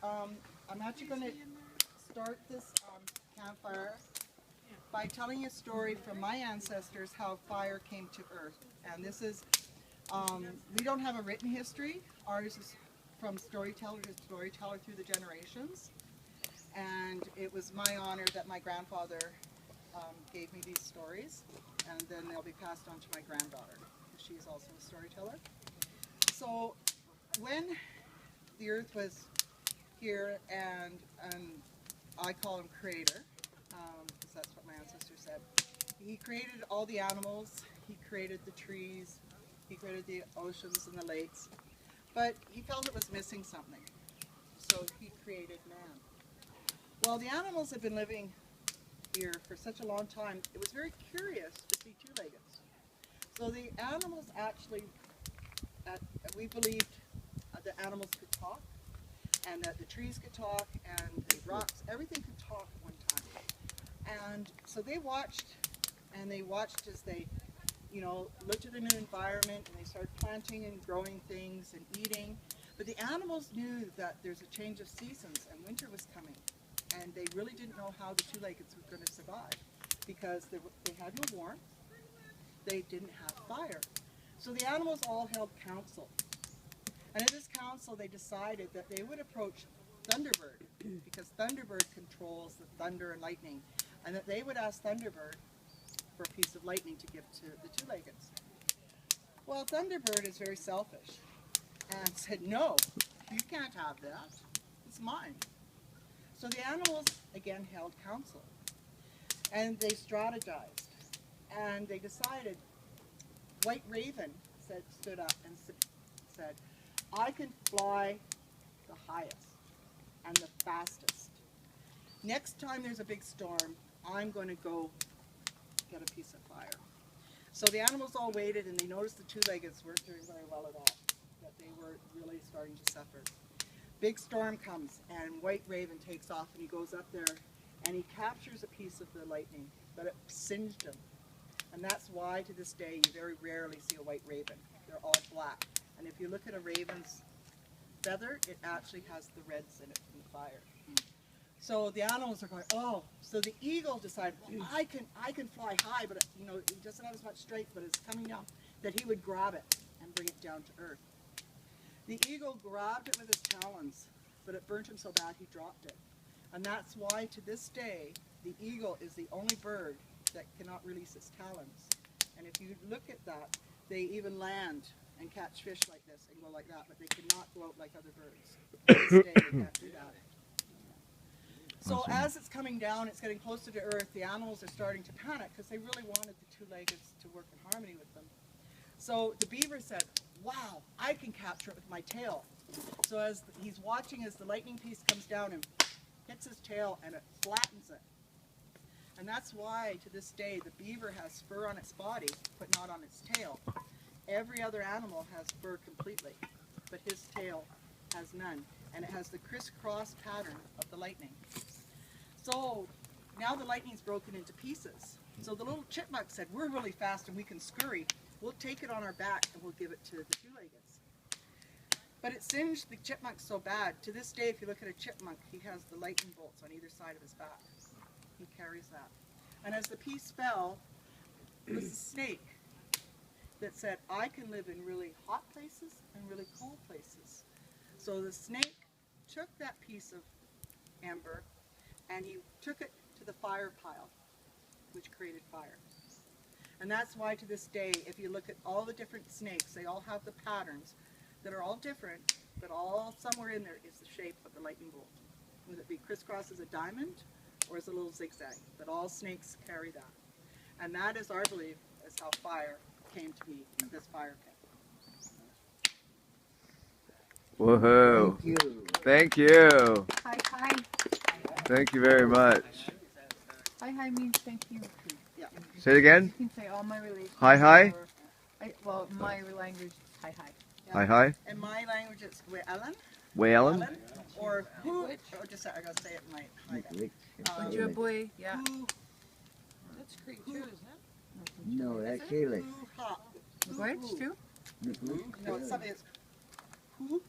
I'm actually going to start this campfire by telling a story from my ancestors how fire came to Earth. And this is, we don't have a written history. Ours is from storyteller to storyteller through the generations. And it was my honor that my grandfather gave me these stories, and then they'll be passed on to my granddaughter, because she's also a storyteller. So when the Earth was here, and I call him creator, because that's what my ancestor said, he created all the animals, he created the trees, he created the oceans and the lakes, but he felt it was missing something, so he created man. Well, the animals have been living here for such a long time, it was very curious to see two-leggeds. So the animals actually, we believed the animals could talk, and that the trees could talk, and the rocks, everything could talk at one time. And so they watched, and they watched as they, you know, looked at the new environment, and they started planting and growing things and eating. But the animals knew that there's a change of seasons, and winter was coming. And they really didn't know how the two-leggeds were going to survive, because they had no warmth, they didn't have fire. So the animals all held council. And at this council they decided that they would approach Thunderbird, because Thunderbird controls the thunder and lightning, and that they would ask Thunderbird for a piece of lightning to give to the two-leggeds. Well, Thunderbird is very selfish and said, no, you can't have that, it's mine. So the animals again held council, and they strategized, and they decided. White Raven stood up and said, I can fly the highest and the fastest. Next time there's a big storm, I'm going to go get a piece of fire. So the animals all waited, and they noticed the two-leggeds weren't doing very well at all, that they were really starting to suffer. Big storm comes, and White Raven takes off, and he goes up there, and he captures a piece of the lightning, but it singed him. And that's why, to this day, you very rarely see a white raven. They're all black. And if you look at a raven's feather, it actually has the reds in it from the fire. So the animals are going, oh. So the eagle decided, I can fly high, but you know, he doesn't have as much strength, but it's coming down, that he would grab it and bring it down to earth. The eagle grabbed it with his talons, but it burnt him so bad he dropped it. And that's why, to this day, the eagle is the only bird that cannot release its talons. And if you look at that, they even land and catch fish like this and go like that, but they cannot go out like other birds. To this day, they can't do that. So as it's coming down, it's getting closer to Earth, the animals are starting to panic, because they really wanted the two-leggeds to work in harmony with them. So the beaver said, wow, I can capture it with my tail. So as he's watching as the lightning piece comes down and hits his tail, and it flattens it. And that's why, to this day, the beaver has fur on its body, but not on its tail. Every other animal has fur completely, but his tail has none. And it has the crisscross pattern of the lightning. So now the lightning's broken into pieces. So the little chipmunk said, we're really fast and we can scurry. We'll take it on our back and we'll give it to the two-leggeds. But it singed the chipmunk so bad. To this day, if you look at a chipmunk, he has the lightning bolts on either side of his back. He carries that. And as the piece fell, it was a snake that said, I can live in really hot places and really cold places. So the snake took that piece of amber and he took it to the fire pile, which created fire. And that's why, to this day, if you look at all the different snakes, they all have the patterns that are all different, but all somewhere in there is the shape of the lightning bolt. Whether it be crisscross as a diamond or as a little zigzag, but all snakes carry that. And that is our belief as how fire came to be in this fire pit. Woohoo! Thank you. Thank you. Hi, hi. Thank you very much. Hi, hi means thank you. Yeah. Say it again. You can say all my relations. Hi, hi. Well, my language is hi, hi. Yeah. Hi, hi. In my language, it's W'Ellen. Whalen. Or who, or just, I gotta say it in my, Bonjour, boy. Yeah. who, That's Creek too, isn't it? No, that's Gaelic. who, ha. Which too? No, it's something, it's who,